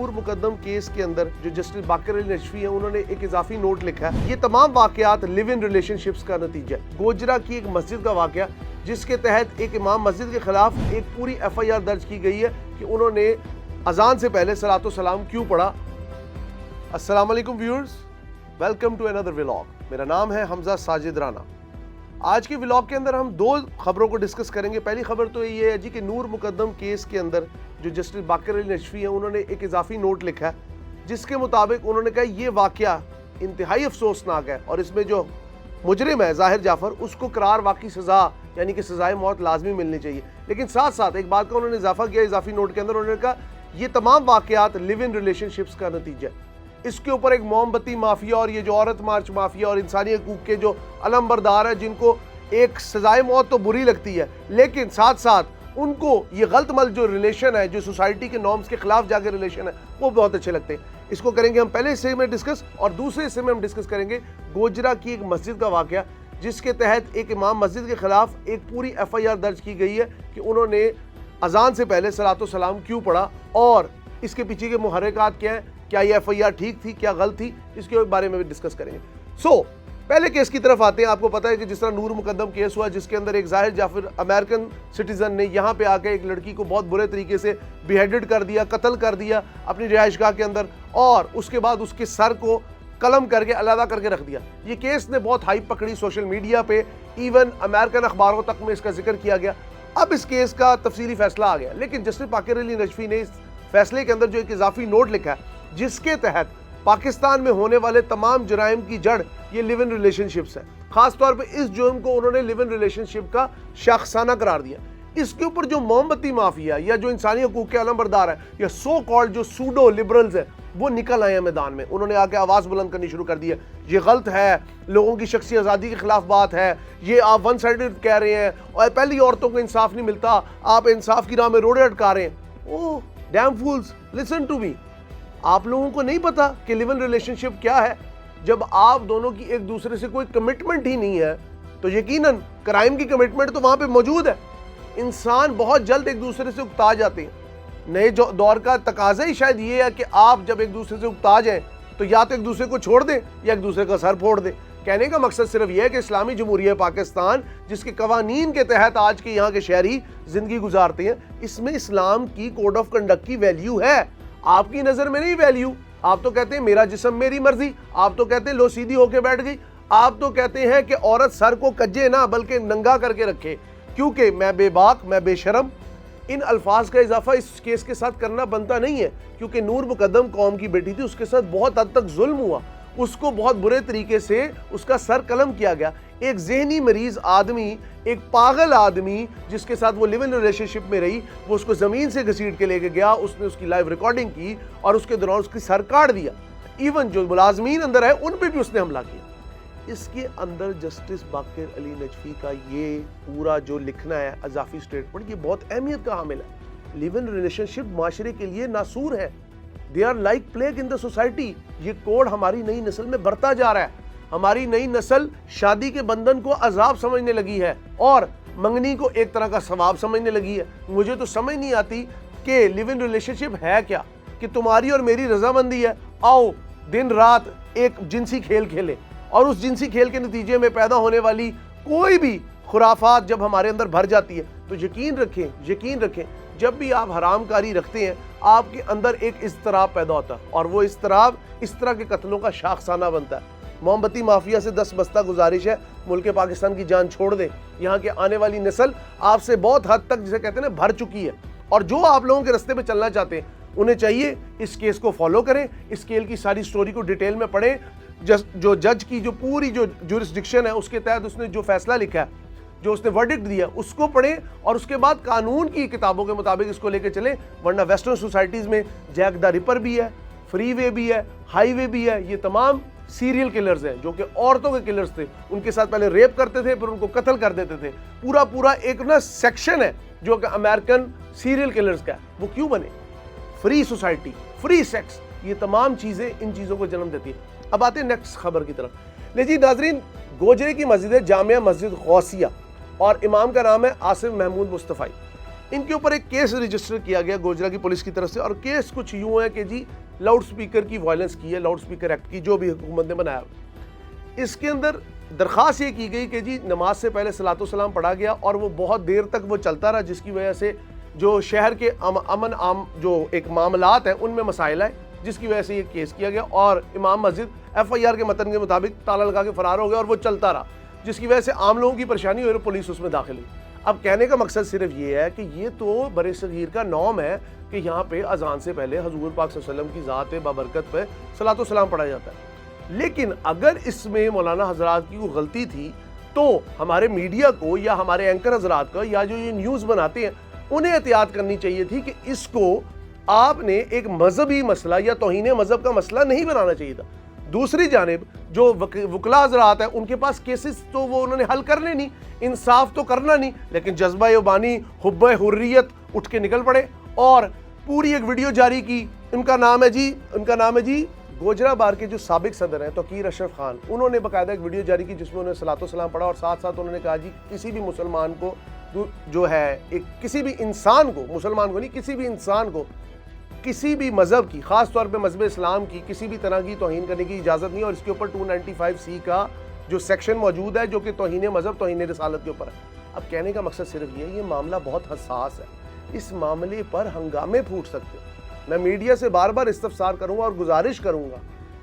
نور مقدم کیس کے اندر جو جسٹس باقر علی نجفی ہیں انہوں نے ایک اضافی نوٹ لکھا ہے. یہ تمام واقعات لیو ان ریلیشن شپس کا نتیجہ ہے. گوجرا کی ایک مسجد کا واقعہ جس کے تحت ایک امام مسجد کے خلاف ایک پوری ایف آئی آر درج کی گئی ہے کہ انہوں نے اذان سے پہلے صلاۃ و سلام کیوں پڑھا. السلام علیکم viewers, welcome to another vlog. میرا نام ہے حمزہ ساجد رانا. آج کے ولاگ کے اندر ہم دو خبروں کو ڈسکس کریں گے. پہلی خبر تو یہ ہے کہ نور مقدم کیس کے اندر جو جسٹس باقر علی نجفی ہیں انہوں نے ایک اضافی نوٹ لکھا ہے جس کے مطابق انہوں نے کہا یہ واقعہ انتہائی افسوسناک ہے اور اس میں جو مجرم ہے ظاہر جعفر اس کو قرار واقعی سزا یعنی کہ سزائے موت لازمی ملنی چاہیے. لیکن ساتھ ساتھ ایک بات کا انہوں نے اضافہ کیا اضافی نوٹ کے اندر. انہوں نے کہا یہ تمام واقعات لیو ان ریلیشن شپس کا نتیجہ ہے. اس کے اوپر ایک موم بتی مافیا اور یہ جو عورت مارچ مافیا اور انسانی حقوق کے جو علم بردار ہیں جن کو ایک سزائے موت تو بری لگتی ہے لیکن ساتھ ساتھ ان کو یہ غلط مل جو ریلیشن ہے جو سوسائٹی کے نارمز کے خلاف جا کے ریلیشن ہے وہ بہت اچھے لگتے ہیں. اس کو کریں گے ہم پہلے حصے میں ڈسکس اور دوسرے حصے میں ہم ڈسکس کریں گے گوجرا کی ایک مسجد کا واقعہ جس کے تحت ایک امام مسجد کے خلاف ایک پوری ایف آئی آر درج کی گئی ہے کہ انہوں نے اذان سے پہلے صلاۃ و سلام کیوں پڑھا اور اس کے پیچھے کے محرکات کیا ہیں. کیا یہ ایف آئی آر ٹھیک تھی، کیا غلط تھی، اس کے بارے میں بھی ڈسکس کریں گے. پہلے کیس کی طرف آتے ہیں. آپ کو پتا ہے کہ جس طرح نور مقدم کیس ہوا جس کے اندر ایک ظاہر جعفر امریکن سٹیزن نے یہاں پہ آ کے ایک لڑکی کو بہت برے طریقے سے بیہیڈڈ کر دیا، قتل کر دیا اپنی رہائش گاہ کے اندر اور اس کے بعد اس کے سر کو قلم کر کے علیحدہ کر کے رکھ دیا. یہ کیس نے بہت ہائپ پکڑی سوشل میڈیا پہ، ایون امریکن اخباروں تک میں اس کا ذکر کیا گیا. اب اس کیس کا تفصیلی فیصلہ آ گیا لیکن جسٹس باقر علی نجفی نے اس فیصلے کے اندر جو ایک اضافی نوٹ لکھا ہے جس کے تحت پاکستان میں ہونے والے تمام جرائم کی جڑ یہ لیو ان ریلیشن شپس ہے. خاص طور پہ اس جرم کو انہوں نے لیو ان ریلیشن شپ کا شاخسانہ قرار دیا. اس کے اوپر جو موم بتی مافیا یا جو انسانی حقوق کے علم بردار ہے یا سو کالڈ جو سوڈو لبرلز ہیں وہ نکل آئے ہیں میدان میں. انہوں نے آ کے آواز بلند کرنی شروع کر دی ہے یہ غلط ہے، لوگوں کی شخصی آزادی کے خلاف بات ہے، یہ آپ ون سائیڈڈ کہہ رہے ہیں اور پہلی عورتوں کو انصاف نہیں ملتا، آپ انصاف کی راہ میں روڑے اٹکا رہے ہیں. Oh damn fools, listen to me. آپ لوگوں کو نہیں پتا کہ لیو ان ریلیشن شپ کیا ہے؟ جب آپ دونوں کی ایک دوسرے سے کوئی کمٹمنٹ ہی نہیں ہے تو یقیناً کرائم کی کمٹمنٹ تو وہاں پہ موجود ہے. انسان بہت جلد ایک دوسرے سے اکتا جاتے ہیں. نئے دور کا تقاضا ہی شاید یہ ہے کہ آپ جب ایک دوسرے سے اکتا جائیں تو یا تو ایک دوسرے کو چھوڑ دیں یا ایک دوسرے کا سر پھوڑ دیں. کہنے کا مقصد صرف یہ ہے کہ اسلامی جمہوریہ پاکستان جس کے قوانین کے تحت آج کے یہاں کے شہری زندگی گزارتے ہیں اس میں اسلام کی کوڈ آف کنڈکٹ کی ویلیو ہے. آپ کی نظر میں نہیں ویلیو. آپ تو کہتے ہیں میرا جسم میری مرضی، آپ تو کہتے ہیں لو سیدھی ہو کے بیٹھ گئی، آپ تو کہتے ہیں کہ عورت سر کو کجے نہ بلکہ ننگا کر کے رکھے کیونکہ میں بے باک، میں بے شرم. ان الفاظ کا اضافہ اس کیس کے ساتھ کرنا بنتا نہیں ہے کیونکہ نور مقدم قوم کی بیٹی تھی، اس کے ساتھ بہت حد تک ظلم ہوا، اس کو بہت برے طریقے سے اس کا سر قلم کیا گیا. ایک ذہنی مریض آدمی، ایک پاگل آدمی جس کے ساتھ وہ لیو ان ریلیشن شپ میں رہی، وہ اس کو زمین سے گھسیٹ کے لے کے گیا، اس نے اس کی لائیو ریکارڈنگ کی اور اس کے دوران اس کی سر کاٹ دیا. ایون جو ملازمین اندر ہیں ان پہ بھی اس نے حملہ کیا. اس کے اندر جسٹس باقر علی نجفی کا یہ پورا جو لکھنا ہے اضافی سٹیٹمنٹ یہ بہت اہمیت کا حامل ہے. لیو ان ریلیشن شپ معاشرے کے لیے ناسور ہے. They are like plague in the society. یہ کوڈ ہماری نئی نسل میں بڑھتا جا رہا ہے. ہماری نئی نسل شادی کے بندھن کو عذاب سمجھنے لگی ہے اور منگنی کو ایک طرح کا ثواب سمجھنے لگی ہے. مجھے تو سمجھ نہیں آتی کہ لیو ان ریلیشن شپ ہے کیا کہ تمہاری اور میری رضامندی ہے آؤ دن رات ایک جنسی کھیل کھیلیں اور اس جنسی کھیل کے نتیجے میں پیدا ہونے والی کوئی بھی خرافات جب ہمارے اندر بھر جاتی ہے تو یقین رکھیں جب بھی آپ حرام کاری رکھتے ہیں آپ کے اندر ایک اضطراب پیدا ہوتا ہے اور وہ اضطراب اس طرح کے قتلوں کا شاخسانہ بنتا ہے. موم بتی مافیا سے 10 بستہ گزارش ہے ملک پاکستان کی جان چھوڑ دیں. یہاں کے آنے والی نسل آپ سے بہت حد تک جسے کہتے ہیں نا بھر چکی ہے اور جو آپ لوگوں کے رستے پہ چلنا چاہتے ہیں انہیں چاہیے اس کیس کو فالو کریں، اس کیس کی ساری سٹوری کو ڈیٹیل میں پڑھیں. جو جج کی جو پوری جو جورسڈکشن ہے اس کے تحت اس نے جو فیصلہ لکھا ہے، جو اس نے ورڈکٹ دیا اس کو پڑھیں اور اس کے بعد قانون کی کتابوں کے مطابق اس کو لے کے چلیں. ورنہ ویسٹرن سوسائٹیز میں جیک دا ریپر بھی ہے، فری وے بھی ہے، ہائی وے بھی ہے. یہ تمام سیریل کلرز ہیں جو کہ عورتوں کے کلرز تھے. ان کے ساتھ پہلے ریپ کرتے تھے پھر ان کو قتل کر دیتے تھے. پورا ایک نا سیکشن ہے جو کہ امریکن سیریل کلرز کا ہے. وہ کیوں بنے؟ فری سوسائٹی، فری سیکس، یہ تمام چیزیں ان چیزوں کو جنم دیتی ہے. اب آتے ہیں نیکسٹ خبر کی طرف. لے جی ناظرین، گوجرے کی مسجد ہے جامعہ مسجد غوثیہ اور امام کا نام ہے آصف محمود مصطفی. ان کے اوپر ایک کیس رجسٹر کیا گیا گوجرا کی پولیس کی طرف سے, اور کیس کچھ یوں ہے کہ جی لاؤڈ سپیکر کی وائلنس کی ہے, لاؤڈ سپیکر ایکٹ کی جو بھی حکومت نے بنایا. اس کے اندر درخواست یہ کی گئی کہ جی نماز سے پہلے صلاۃ و سلام پڑھا گیا اور وہ بہت دیر تک وہ چلتا رہا, جس کی وجہ سے جو شہر کے امن عام جو ایک معاملات ہیں ان میں مسائل آئے, جس کی وجہ سے یہ کیس کیا گیا, اور امام مسجد FIR کے متن کے مطابق تالا لگا کے فرار ہو گیا اور وہ چلتا رہا, جس کی وجہ سے عام لوگوں کی پریشانی ہوئی اور پولیس اس میں داخل ہوئی. اب کہنے کا مقصد صرف یہ ہے کہ یہ تو بر صغیر کا نام ہے کہ یہاں پہ اذان سے پہلے حضور پاک صلی اللہ علیہ وسلم کی ذات بابرکت پہ صلاۃ و سلام پڑھا جاتا ہے. لیکن اگر اس میں مولانا حضرات کی کوئی غلطی تھی تو ہمارے میڈیا کو یا ہمارے اینکر حضرات کو یا جو یہ نیوز بناتے ہیں انہیں احتیاط کرنی چاہیے تھی کہ اس کو آپ نے ایک مذہبی مسئلہ یا توہین مذہب کا مسئلہ نہیں بنانا چاہیے تھا. دوسری جانب جو وکلا حضرات ہیں ان کے پاس کیسز تو وہ انہوں نے حل کرنے نہیں, انصاف تو کرنا نہیں, لیکن جذبہ یوبانی حب حریت اٹھ کے نکل پڑے اور پوری ایک ویڈیو جاری کی. ان کا نام ہے جی گوجرا بار کے جو سابق صدر ہیں توقیر اشرف خان, انہوں نے باقاعدہ ایک ویڈیو جاری کی جس میں انہوں نے صلاۃ و سلام پڑھا اور ساتھ ساتھ انہوں نے کہا جی کسی بھی مسلمان کو جو ہے کسی بھی انسان کو, مسلمان کو نہیں, کسی بھی انسان کو کسی بھی مذہب کی, خاص طور پہ مذہب اسلام کی کسی بھی طرح کی توہین کرنے کی اجازت نہیں, اور اس کے اوپر 295C کا جو سیکشن موجود ہے جو کہ توہین مذہب توہین رسالت کے اوپر ہے. اب کہنے کا مقصد صرف یہ معاملہ بہت حساس ہے, اس معاملے پر ہنگامے پھوٹ سکتے ہیں. میں میڈیا سے بار بار استفسار کروں گا اور گزارش کروں گا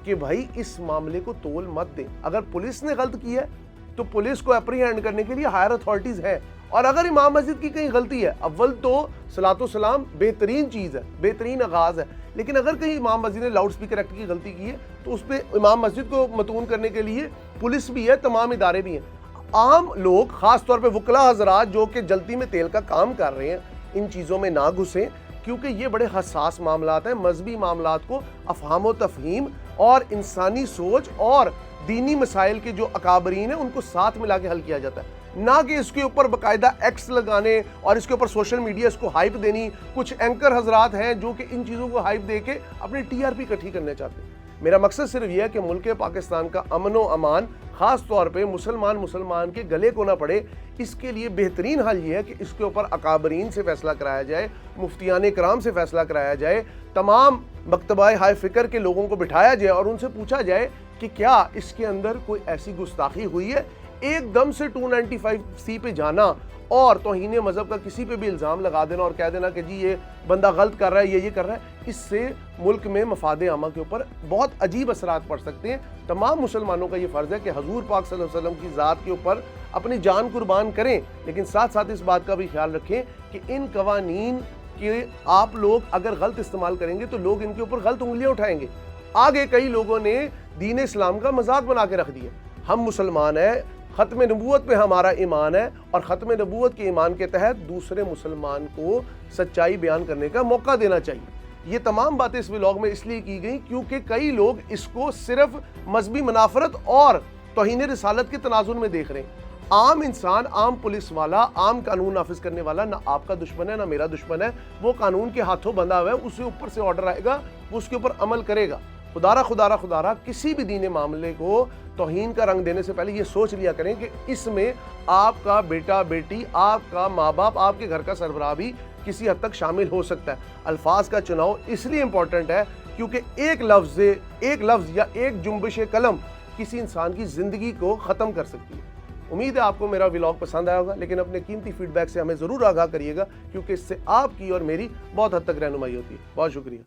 کہ بھائی اس معاملے کو تول مت دیں. اگر پولیس نے غلط کی ہے تو پولیس کو اپریہینڈ کرنے کے لیے ہائر اتھارٹیز ہیں, اور اگر امام مسجد کی کہیں غلطی ہے, اول تو صلاۃ و سلام بہترین چیز ہے, بہترین آغاز ہے, لیکن اگر کہیں امام مسجد نے لاؤڈ سپیکر ایکٹ کی غلطی کی ہے تو اس پہ امام مسجد کو متون کرنے کے لیے پولیس بھی ہے, تمام ادارے بھی ہیں. عام لوگ خاص طور پہ وکلا حضرات جو کہ جلتی میں تیل کا کام کر رہے ہیں ان چیزوں میں نہ گھسیں, کیونکہ یہ بڑے حساس معاملات ہیں. مذہبی معاملات کو افہام و تفہیم اور انسانی سوچ اور دینی مسائل کے جو اکابرین ہیں ان کو ساتھ ملا کے حل کیا جاتا ہے, نہ کہ اس کے اوپر باقاعدہ ایکس لگانے اور اس کے اوپر سوشل میڈیا اس کو ہائپ دینی. کچھ اینکر حضرات ہیں جو کہ ان چیزوں کو ہائپ دے کے اپنی TRP اکٹھی کرنے چاہتے ہیں. میرا مقصد صرف یہ ہے کہ ملک پاکستان کا امن و امان خاص طور پہ مسلمان کے گلے کو نہ پڑے. اس کے لیے بہترین حل یہ ہے کہ اس کے اوپر اکابرین سے فیصلہ کرایا جائے, مفتیان کرام سے فیصلہ کرایا جائے, تمام مکتبہ ہائے فکر کے لوگوں کو بٹھایا جائے اور ان سے پوچھا جائے کہ کیا اس کے اندر کوئی ایسی گستاخی ہوئی ہے. ایک دم سے 295C پہ جانا اور توہین مذہب کا کسی پہ بھی الزام لگا دینا اور کہہ دینا کہ جی یہ بندہ غلط کر رہا ہے, یہ کر رہا ہے, اس سے ملک میں مفاد عامہ کے اوپر بہت عجیب اثرات پڑ سکتے ہیں. تمام مسلمانوں کا یہ فرض ہے کہ حضور پاک صلی اللہ علیہ وسلم کی ذات کے اوپر اپنی جان قربان کریں, لیکن ساتھ ساتھ اس بات کا بھی خیال رکھیں کہ ان قوانین کے آپ لوگ اگر غلط استعمال کریں گے تو لوگ ان کے اوپر غلط انگلیاں اٹھائیں گے. آگے کئی لوگوں نے دین اسلام کا مذاق بنا کے رکھ دیا. ہم مسلمان ہیں, ختم نبوت پہ ہمارا ایمان ہے, اور ختم نبوت کے ایمان کے تحت دوسرے مسلمان کو سچائی بیان کرنے کا موقع دینا چاہیے. یہ تمام باتیں اس ولاگ میں اس لیے کی گئی کیونکہ کئی لوگ اس کو صرف مذہبی منافرت اور توہین رسالت کے تناظر میں دیکھ رہے ہیں. عام انسان, عام پولیس والا, عام قانون نافذ کرنے والا نہ آپ کا دشمن ہے نہ میرا دشمن ہے. وہ قانون کے ہاتھوں بندھا ہوا ہے, اسے اوپر سے آرڈر آئے گا, وہ اس کے اوپر عمل کرے گا. خدا کسی بھی دینی معاملے کو توہین کا رنگ دینے سے پہلے یہ سوچ لیا کریں کہ اس میں آپ کا بیٹا بیٹی, آپ کا ماں باپ, آپ کے گھر کا سربراہ بھی کسی حد تک شامل ہو سکتا ہے. الفاظ کا چناؤ اس لیے امپورٹنٹ ہے کیونکہ ایک لفظ یا ایک جنبش قلم کسی انسان کی زندگی کو ختم کر سکتی ہے. امید ہے آپ کو میرا ولاگ پسند آیا ہوگا, لیکن اپنے قیمتی فیڈ بیک سے ہمیں ضرور آگاہ کریے گا کیونکہ اس سے آپ کی اور میری بہت حد تک رہنمائی ہوتی ہے. بہت شکریہ.